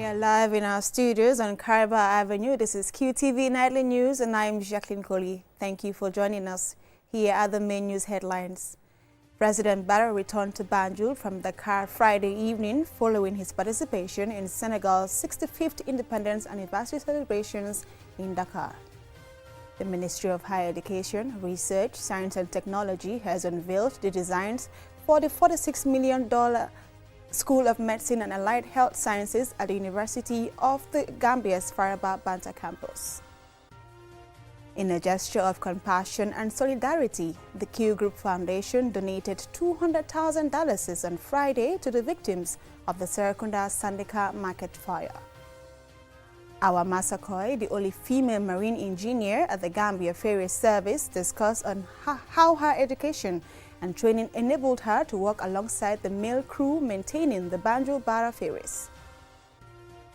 We are live in our studios on Kariba Avenue. This is QTV Nightly News and I'm Jacqueline Coley. Thank you for joining us. Here are the main news headlines. President Barrow returned to Banjul from Dakar Friday evening following his participation in Senegal's 65th independence anniversary celebrations in Dakar. The Ministry of Higher Education, Research, Science and Technology has unveiled the designs for the $46 million School of Medicine and Allied Health Sciences at the University of the Gambia's Faraba Banta campus. In a gesture of compassion and solidarity, the Q Group Foundation donated $200,000 on Friday to the victims of the Serekunda Sandika market fire. Our Masakoi, the only female marine engineer at the Gambia Ferry Service, discussed on how her education and training enabled her to work alongside the male crew maintaining the Banjul Bara ferries.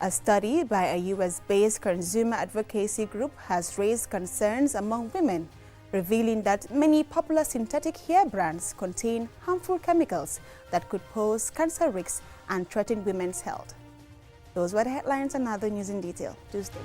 A study by a US-based consumer advocacy group has raised concerns among women, revealing that many popular synthetic hair brands contain harmful chemicals that could pose cancer risks and threaten women's health. Those were the headlines and other news in detail. Tuesday.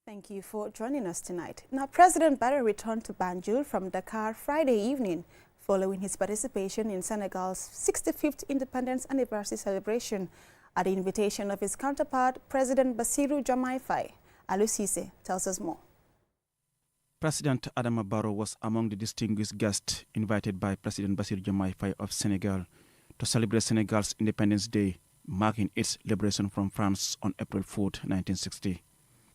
Thank you for joining us tonight. Now, President Barrow returned to Banjul from Dakar Friday evening following his participation in Senegal's 65th independence anniversary celebration at the invitation of his counterpart, President Bassirou Diomaye Faye. Alou Cissé tells us more. President Adama Barrow was among the distinguished guests invited by President Bassirou Diomaye Faye of Senegal to celebrate Senegal's Independence Day, marking its liberation from France on April 4, 1960.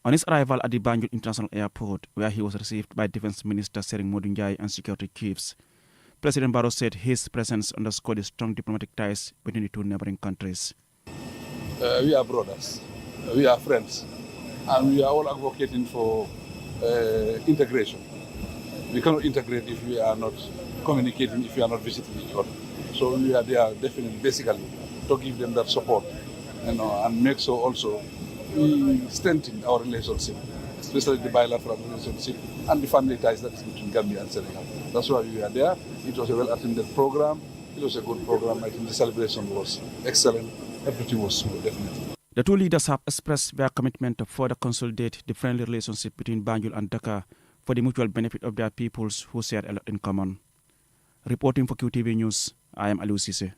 On his arrival at the Banjul International Airport, where he was received by Defense Minister Sering Modou Ndiaye and security chiefs, President Barrow said his presence underscored the strong diplomatic ties between the two neighboring countries. We are brothers, we are friends, and we are all advocating for integration. We cannot integrate if we are not communicating, if we are not visiting each other. So we are there definitely, basically, to give them that support, and make so also we strengthen our relationship, especially the bilateral relationship and the family ties that is between Gambia and Senegal. That's why we are there. It was a well-attended program. It was a good program. I think the celebration was excellent. Everything was smooth, definitely. The two leaders have expressed their commitment to further consolidate the friendly relationship between Banjul and Dakar for the mutual benefit of their peoples who share a lot in common. Reporting for QTV News, I am Alou Cissé.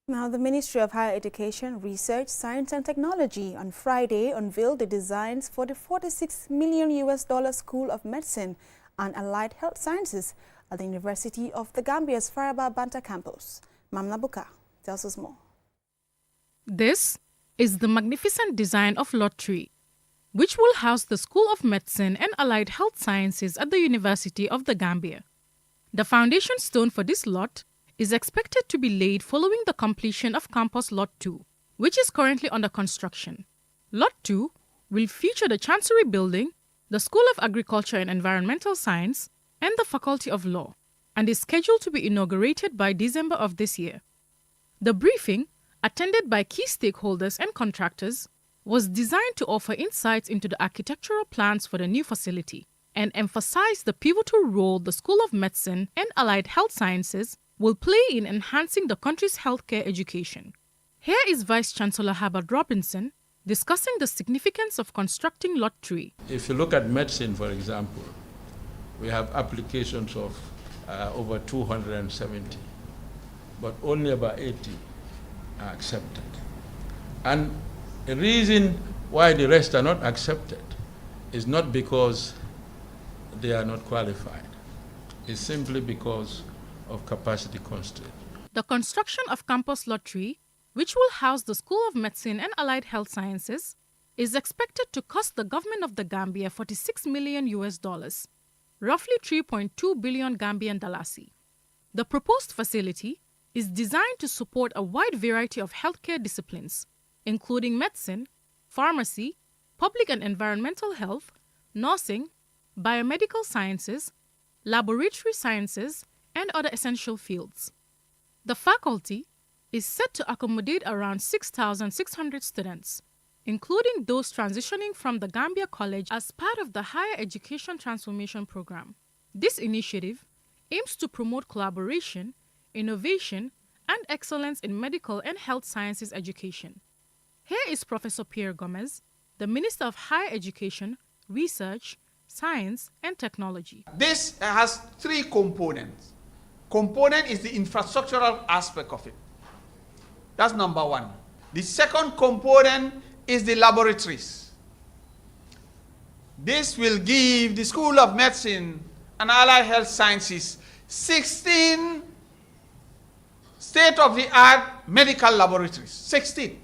Now, the Ministry of Higher Education, Research, Science and Technology on Friday unveiled the designs for the $46 million School of Medicine and Allied Health Sciences at the University of the Gambia's Faraba Banta campus. Mamna Buka tells us more. This is the magnificent design of Lot 3, which will house the School of Medicine and Allied Health Sciences at the University of the Gambia. The foundation stone for this lot is expected to be laid following the completion of Campus Lot 2, which is currently under construction. Lot 2 will feature the Chancery Building, the School of Agriculture and Environmental Science, and the Faculty of Law, and is scheduled to be inaugurated by December of this year. The briefing, attended by key stakeholders and contractors, was designed to offer insights into the architectural plans for the new facility and emphasize the pivotal role the School of Medicine and Allied Health Sciences will play in enhancing the country's healthcare education. Here is Vice Chancellor Herbert Robinson discussing the significance of constructing Lot 3. If you look at medicine, for example, we have applications of over 270, but only about 80 are accepted. And the reason why the rest are not accepted is not because they are not qualified. It's simply because of capacity constraints. The construction of Campus Lot 3, which will house the School of Medicine and Allied Health Sciences, is expected to cost the government of the Gambia $46 million, roughly 3.2 billion Gambian dalasi. The proposed facility is designed to support a wide variety of healthcare disciplines, including medicine, pharmacy, public and environmental health, nursing, biomedical sciences, laboratory sciences, and other essential fields. The faculty is set to accommodate around 6,600 students, including those transitioning from the Gambia College as part of the Higher Education Transformation Program. This initiative aims to promote collaboration, innovation, and excellence in medical and health sciences education. Here is Professor Pierre Gomez, the Minister of Higher Education, Research, Science, and Technology. This has three components. Component is the infrastructural aspect of it. That's number one. The second component is the laboratories. This will give the School of Medicine and Allied Health Sciences 16 state-of-the-art medical laboratories, 16.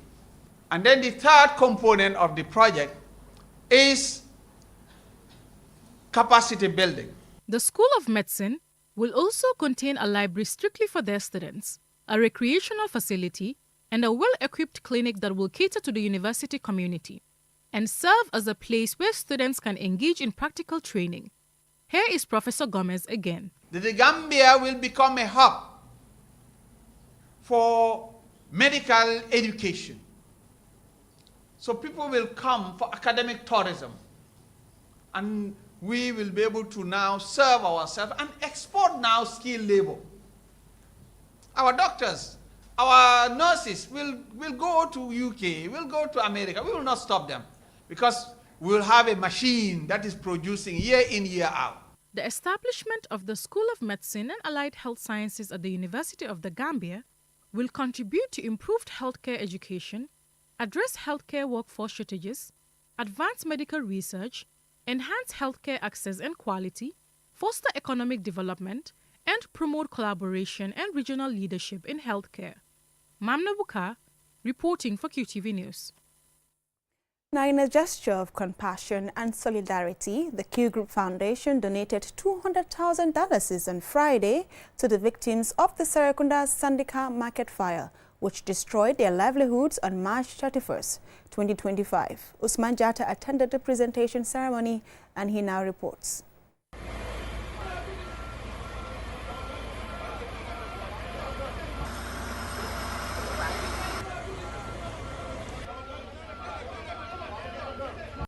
And then the third component of the project is capacity building. The School of Medicine will also contain a library strictly for their students, a recreational facility, and a well-equipped clinic that will cater to the university community and serve as a place where students can engage in practical training. Here is Professor Gomez again. The Gambia will become a hub for medical education. So people will come for academic tourism, and we will be able to now serve ourselves and export now skilled labor. Our doctors, our nurses will go to UK, will go to America. We will not stop them because we will have a machine that is producing year in, year out. The establishment of the School of Medicine and Allied Health Sciences at the University of the Gambia will contribute to improved healthcare education, address healthcare workforce shortages, advance medical research, enhance healthcare access and quality, foster economic development, and promote collaboration and regional leadership in healthcare. Mamna Buka, reporting for QTV News. Now, in a gesture of compassion and solidarity, the Q Group Foundation donated $200,000 on Friday to the victims of the Serekunda Sandika market fire, which destroyed their livelihoods on March 31st, 2025. Usman Jata attended the presentation ceremony, and he now reports.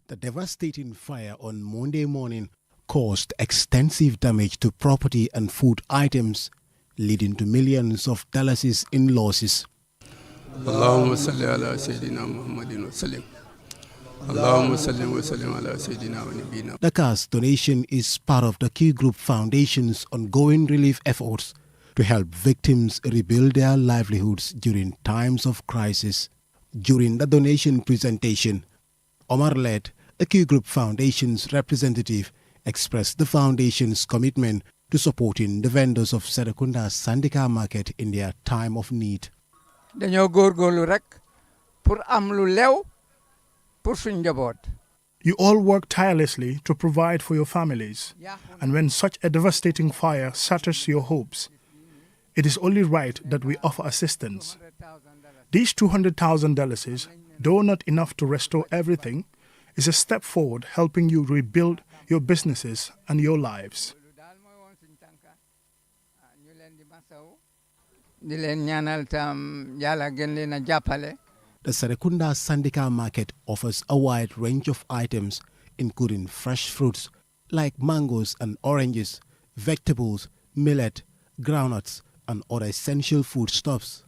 The devastating fire on Monday morning caused extensive damage to property and food items, leading to millions of dollars in losses. Allahumma salli ala Sayyidina Muhammadin wa sallim. Allahumma salli wa sallim ala Sayyidina wa nabiyina. The cash donation is part of the Q Group Foundation's ongoing relief efforts to help victims rebuild their livelihoods during times of crisis. During the donation presentation, Omar led the Q Group Foundation's representative expressed the foundation's commitment to supporting the vendors of Serekunda Sandika market in their time of need. dañoo góorgóorlu rek pour am lu lew pour suñ njaboot. You all work tirelessly to provide for your families, and when such a devastating fire shatters your hopes, it is only right that we offer assistance. These $200,000, though not enough to restore everything, is a step forward helping you rebuild your businesses and your lives. The Serekunda Sandika market offers a wide range of items, including fresh fruits like mangoes and oranges, vegetables, millet, groundnuts, and other essential foodstuffs.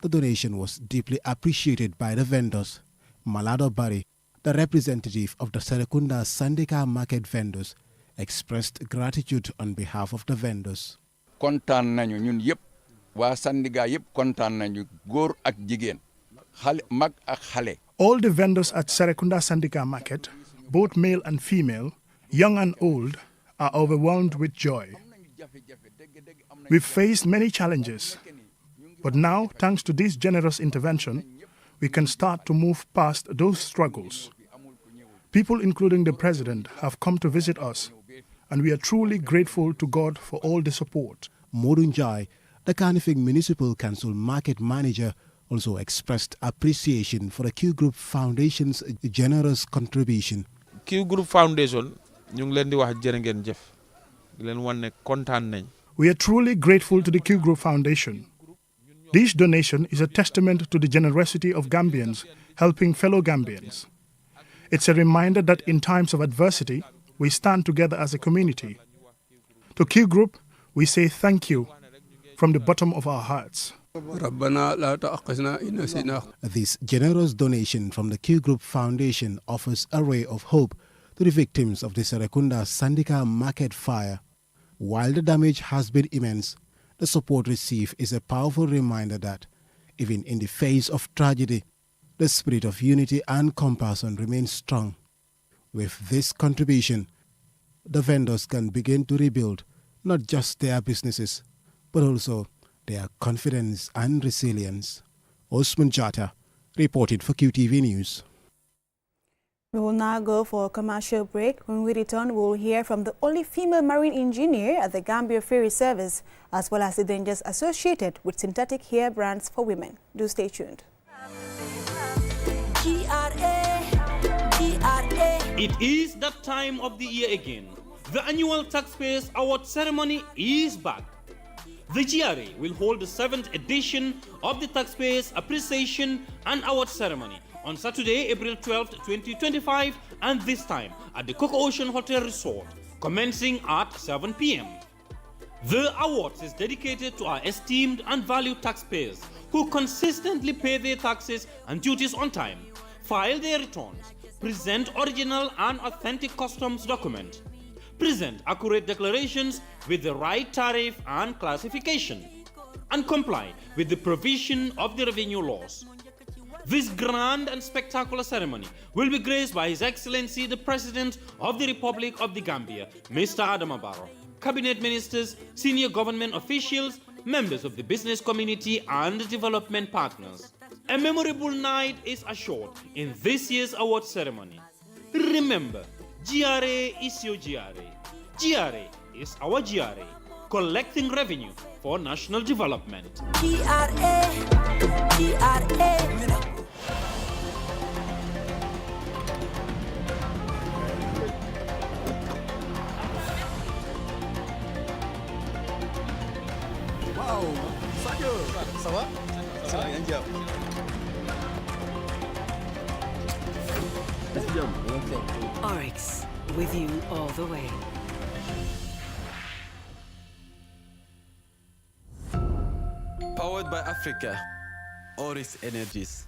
The donation was deeply appreciated by the vendors. Malado Bari, the representative of the Serekunda Sandika market vendors, expressed gratitude on behalf of the vendors. Kontaan nañu ñun yépp waa Sandiga yépp kontaan nañu góor ak jigéen mag ak xale. All the vendors at Serekunda Sandika market, both male and female, young and old, are overwhelmed with joy. We've faced many challenges, but now, thanks to this generous intervention, we can start to move past those struggles. People, including the President, have come to visit us, and we are truly grateful to God for all the support. Modunjai, the Kanifing Municipal Council market manager, also expressed appreciation for the Q Group Foundation's generous contribution. Q Group Foundation, ñu ngi leen di wax jërë ngeen jëf. Di leen wan ne kontaan nañ. We are truly grateful to the Q Group Foundation. This donation is a testament to the generosity of Gambians helping fellow Gambians. It's a reminder that in times of adversity, we stand together as a community. To Q Group, we say thank you from the bottom of our hearts. This generous donation from the Q Group Foundation offers a ray of hope to the victims of the Serekunda Sandika market fire. While the damage has been immense, the support received is a powerful reminder that, even in the face of tragedy, the spirit of unity and compassion remains strong. With this contribution, the vendors can begin to rebuild not just their businesses, but also their confidence and resilience. Osman Jata reported for QTV News. We will now go for a commercial break. When we return, we will hear from the only female marine engineer at the Gambia Ferry Service, as well as the dangers associated with synthetic hair brands for women. Do stay tuned. It is that time of the year again. The annual Taxpayers Award ceremony is back. The GRA will hold the 7th edition of the Taxpayers Appreciation and Award Ceremony on Saturday, April 12, 2025, and this time at the Coco Ocean Hotel Resort, commencing at 7 p.m. The awards is dedicated to our esteemed and valued taxpayers who consistently pay their taxes and duties on time, file their returns, present original and authentic customs document, present accurate declarations with the right tariff and classification, and comply with the provision of the revenue laws. This grand and spectacular ceremony will be graced by His Excellency the President of the Republic of the Gambia, Mr. Adama Barrow, cabinet ministers, senior government officials, members of the business community and development partners. A memorable night is assured in this year's award ceremony. Remember, GRA is your GRA. GRA is our GRA, collecting revenue for national development. GRA. Wow, Sadio, ça va? Ça va, bien. Oryx, with you all the way. Powered by Africa, Oryx Energies.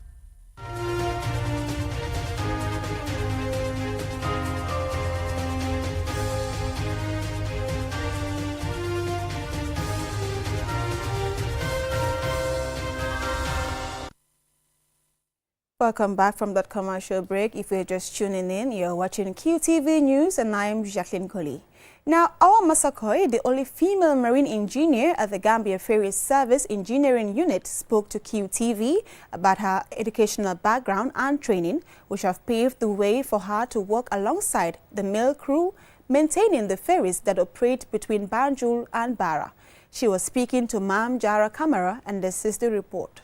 Welcome back from that commercial break. If you're just tuning in, you're watching QTV News, and I'm Jacqueline Coley. Now, Awa Masakoi, the only female marine engineer at the Gambia Ferry Service Engineering Unit, spoke to QTV about her educational background and training, which have paved the way for her to work alongside the male crew, maintaining the ferries that operate between Banjul and Barra. She was speaking to Mam Jara Kamara, and this is the report.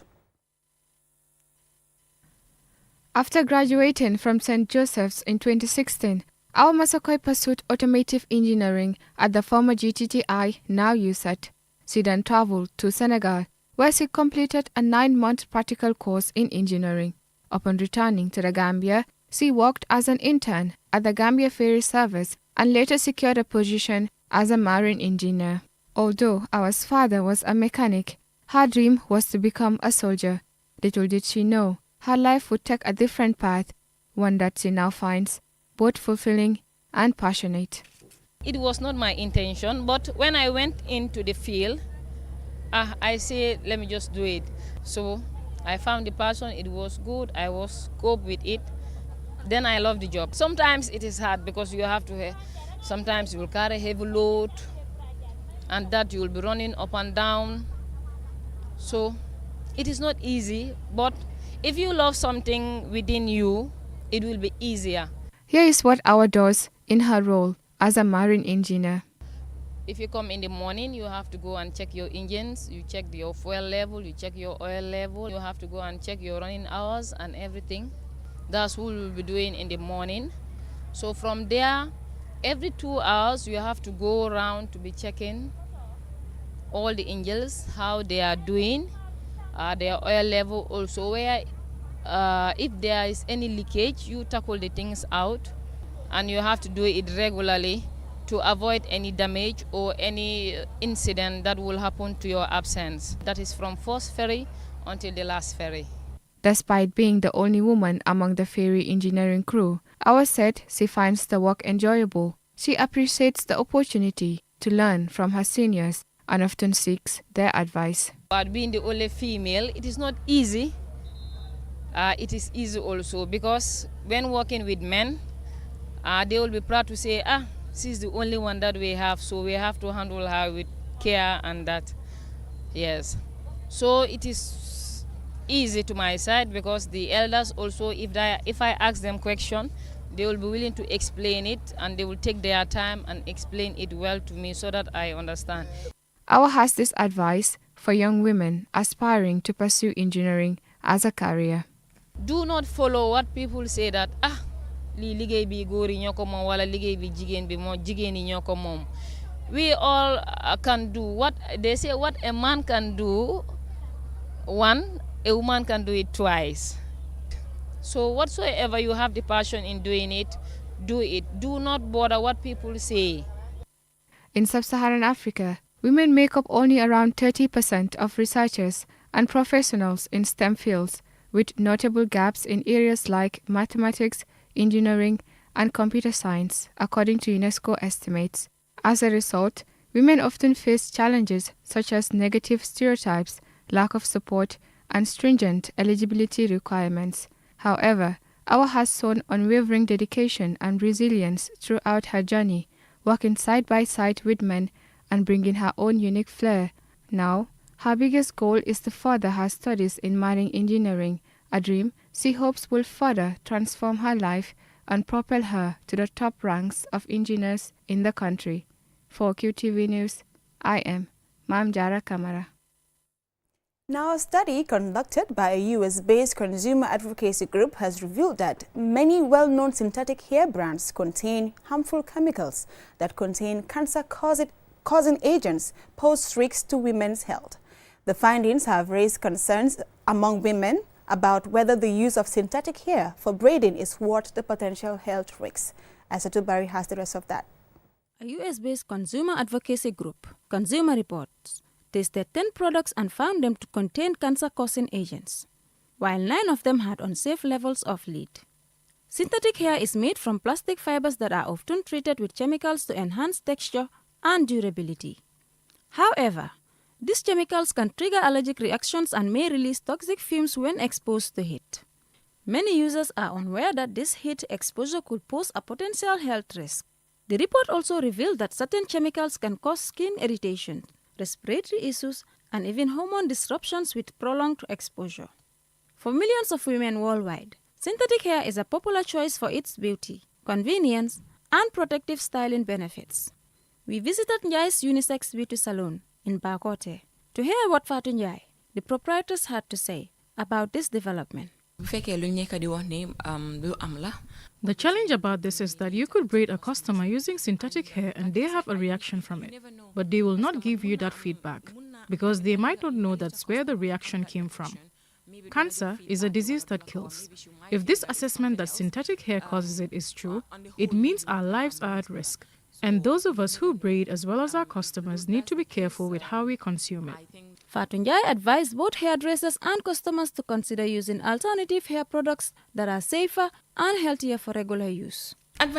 After graduating from St. Joseph's in 2016, Awa Masakoi pursued automotive engineering at the former GTTI, now USAT. She then traveled to Senegal, where she completed a 9-month practical course in engineering. Upon returning to the Gambia, she worked as an intern at the Gambia Ferry Service and later secured a position as a marine engineer. Although Awa's father was a mechanic, her dream was to become a soldier. Little did she know, her life would take a different path, one that she now finds both fulfilling and passionate. It was not my intention, but when I went into the field, I said, let me just do it. So I found the passion, it was good, I was cope with it. Then I love the job. Sometimes it is hard because you have to, sometimes you will carry a heavy load, and that you will be running up and down. So it is not easy, but if you love something within you, it will be easier. Here is what Awa does in her role as a marine engineer. If you come in the morning, you have to go and check your engines, you check your fuel level, you check your oil level, you have to go and check your running hours and everything. That's what we'll be doing in the morning. So from there, every 2 hours, you have to go around to be checking all the engines, how they are doing, their oil level also, where if there is any leakage, you tackle the things out, and you have to do it regularly to avoid any damage or any incident that will happen to your absence. That is from first ferry until the last ferry. Despite being the only woman among the ferry engineering crew, Awa said she finds the work enjoyable. She appreciates the opportunity to learn from her seniors and often seeks their advice. But being the only female, it is not easy. It is easy also because when working with men, they will be proud to say, she's the only one that we have, so we have to handle her with care and that. Yes. So it is easy to my side because the elders also, if I ask them question, they will be willing to explain it and they will take their time and explain it well to me so that I understand. Awa has this advice for young women aspiring to pursue engineering as a career. Do not follow what people say that, li liggéey bi góor yi ñoo ko moom wala liggéey bi jigéen bi moo jigéen yi ñoo ko moom. We all can do what they say. What a man can do one, a woman can do it twice. So whatsoever you have the passion in doing it, do it. Do not bother what people say. In sub-Saharan Africa, women make up only around 30% of researchers and professionals in STEM fields, with notable gaps in areas like mathematics, engineering, and computer science, according to UNESCO estimates. As a result, women often face challenges such as negative stereotypes, lack of support, and stringent eligibility requirements. However, Awa has shown unwavering dedication and resilience throughout her journey, working side by side with men and bringing her own unique flair. Now, her biggest goal is to further her studies in marine engineering, a dream she hopes will further transform her life and propel her to the top ranks of engineers in the country. For QTV News, I am Mam Jara Kamara. Now, a study conducted by a US-based consumer advocacy group has revealed that many well-known synthetic hair brands contain harmful chemicals that contain cancer-causing agents pose risks to women's health. The findings have raised concerns among women about whether the use of synthetic hair for braiding is worth the potential health risks. Aissatou Barry has the rest of that. A US-based consumer advocacy group, Consumer Reports, tested 10 products and found them to contain cancer-causing agents, while 9 of them had unsafe levels of lead. Synthetic hair is made from plastic fibers that are often treated with chemicals to enhance texture and durability. However, these chemicals can trigger allergic reactions and may release toxic fumes when exposed to heat. Many users are unaware that this heat exposure could pose a potential health risk. The report also revealed that certain chemicals can cause skin irritation, respiratory issues, and even hormone disruptions with prolonged exposure. For millions of women worldwide, synthetic hair is a popular choice for its beauty, convenience, and protective styling benefits. We visited Njai's unisex beauty salon in Bakote to hear what Fatou Njai, the proprietress, had to say about this development. The challenge about this is that you could braid a customer using synthetic hair and they have a reaction from it, but they will not give you that feedback because they might not know that's where the reaction came from. Cancer is a disease that kills. If this assessment that synthetic hair causes it is true, it means our lives are at risk. And those of us who braid as well as our customers need to be careful with how we consume it. Fatou Njai advised both hairdressers and customers to consider using alternative hair products that are safer and healthier for regular use. If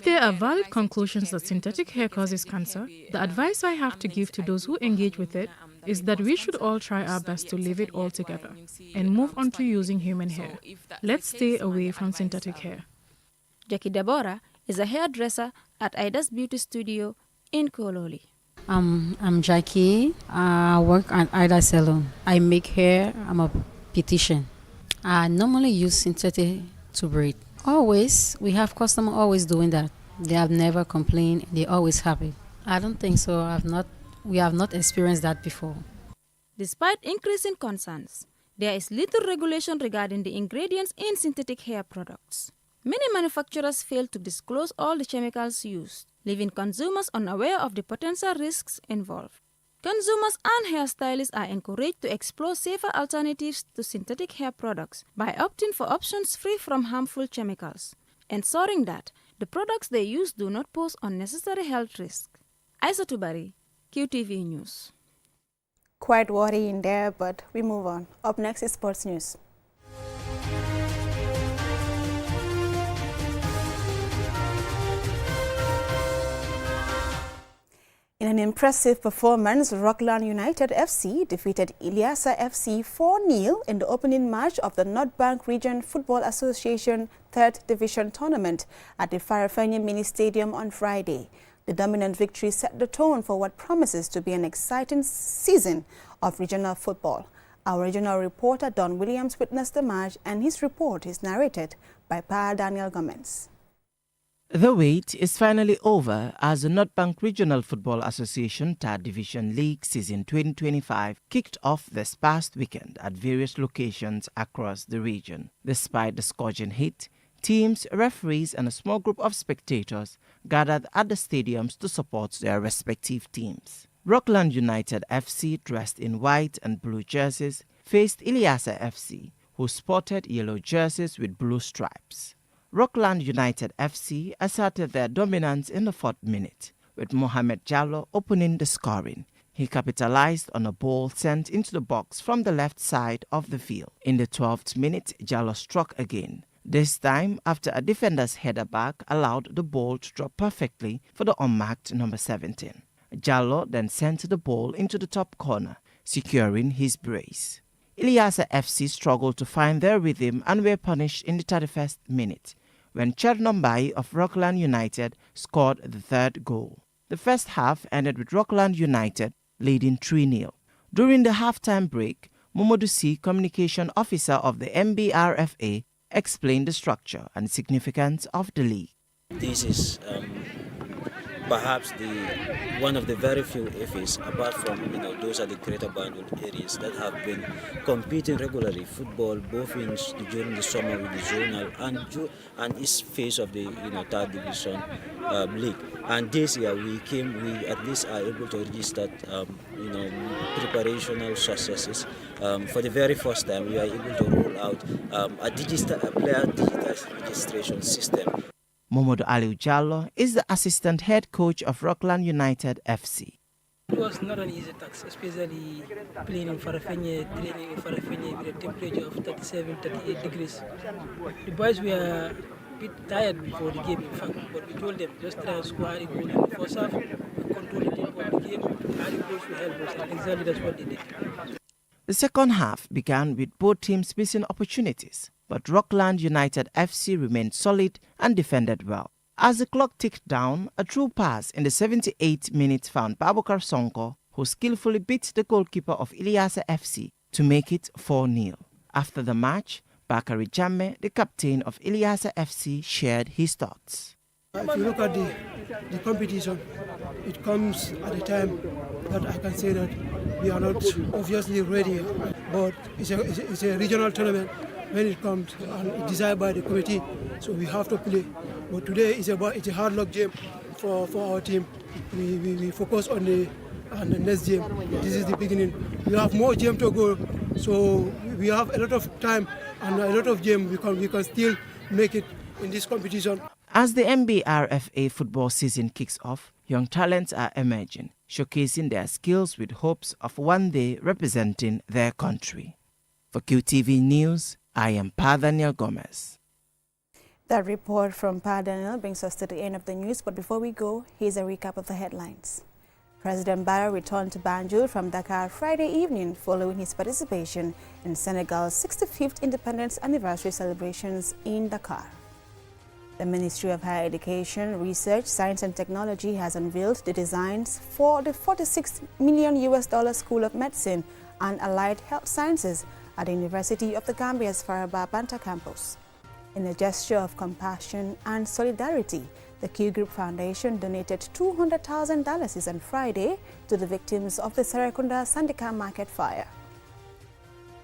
there are valid conclusions that synthetic hair causes cancer, the advice I have to give to those who engage with it is that we should all try our best to leave it altogether and move on to using human hair. Let's stay away from synthetic hair. Jackie Deborah is a hairdresser at Ida's Beauty Studio in Kololi. I'm Jackie. I work at Ida Salon. I make hair. I'm a beautician. I normally use synthetic to braid. Always. We have customers always doing that. They have never complained. They're always happy. I don't think so. We have not experienced that before. Despite increasing concerns, there is little regulation regarding the ingredients in synthetic hair products. Many manufacturers fail to disclose all the chemicals used, leaving consumers unaware of the potential risks involved. Consumers and hairstylists are encouraged to explore safer alternatives to synthetic hair products by opting for options free from harmful chemicals, ensuring that the products they use do not pose unnecessary health risks. Aisa Tubari, QTV News. Quite worrying there, but we move on. Up next is sports news. In an impressive performance, Rockland United FC defeated Ilyasa FC 4-0 in the opening match of the North Bank Region Football Association 3rd Division Tournament at the Farafenni Mini Stadium on Friday. The dominant victory set the tone for what promises to be an exciting season of regional football. Our regional reporter Don Williams witnessed the match, and his report is narrated by Pa Daniel Gomez. The wait is finally over as the North Bank Regional Football Association 3rd Division League Season 2025 kicked off this past weekend at various locations across the region. Despite the scorching heat, teams, referees and a small group of spectators gathered at the stadiums to support their respective teams. Rockland United FC, dressed in white and blue jerseys, faced Ilyasa FC, who sported yellow jerseys with blue stripes. Rockland United FC asserted their dominance in the 4th minute, with Mohamed Jallo opening the scoring. He capitalized on a ball sent into the box from the left side of the field. In the 12th minute, Jallo struck again, this time after a defender's header back allowed the ball to drop perfectly for the unmarked number 17. Jallo then sent the ball into the top corner, securing his brace. Ilyasa FC struggled to find their rhythm and were punished in the 31st minute, when Chernombai of Rockland United scored the 3rd goal. The first half ended with Rockland United leading 3-0. During the halftime break, Momodu C, communication officer of the MBRFA, explained the structure and significance of the league. This is perhaps one of the very few FAs, apart from those are the greater Banjul areas that have been competing regularly football both during the summer with the zonal and east phase of the 3rd division league. And this year we at least are able to register preparational successes. For the very first time we are able to roll out a player digital registration system. Momodu Aliu Jallo is the assistant head coach of Rockland United FC. It was not an easy task, especially playing in Farafenni, training in Farafenni with a temperature of 37, 38 degrees. The boys were a bit tired before the game, in fact, but we told them just try and score a goal in the first half, control the tempo of the game, adding goals will help us, and exactly that's what they did. The second half began with both teams missing opportunities, but Rockland United FC remained solid and defended well. As the clock ticked down, a true pass in the 78th minute found Babukar Sonko, who skillfully beat the goalkeeper of Ilyasa FC to make it 4-0. After the match, Bakari Jamme, the captain of Ilyasa FC, shared his thoughts. If you look at the competition, it comes at a time that I can say that we are not obviously ready, but it's a regional tournament when it comes and it's desired by the committee, so we have to play. But today it's a hard luck game for our team. We focus on the next game. This is the beginning. We have more game to go, so we have a lot of time and a lot of game. We can still make it in this competition. As the MBRFA football season kicks off, young talents are emerging, showcasing their skills with hopes of one day representing their country. For QTV News, I am Pa Daniel Gomez. That report from Pa Daniel brings us to the end of the news, but before we go, here's a recap of the headlines. President Barrow returned to Banjul from Dakar Friday evening following his participation in Senegal's 65th independence anniversary celebrations in Dakar. The Ministry of Higher Education, Research, Science and Technology has unveiled the designs for the $46 million School of Medicine and Allied Health Sciences at the University of the Gambia's Faraba Banta campus. In a gesture of compassion and solidarity, the Q Group Foundation donated $200,000 on Friday to the victims of the Serekunda Sandika Market fire.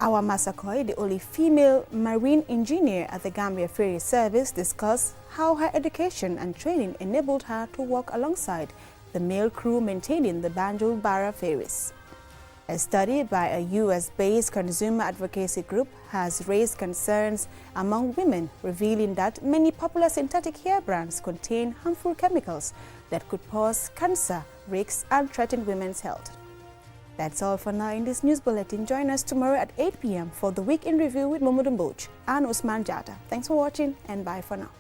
Awa Masakoi, the only female marine engineer at the Gambia Ferry Service, discussed how her education and training enabled her to work alongside the male crew maintaining the Banjul-Barra ferries. A study by a US-based consumer advocacy group has raised concerns among women, revealing that many popular synthetic hair brands contain harmful chemicals that could cause cancer risks and threaten women's health. That's all for now in this news bulletin. Join us tomorrow at 8 p.m. for the Week in Review with Momodou Mbouch and Usman Jata. Thanks for watching and bye for now.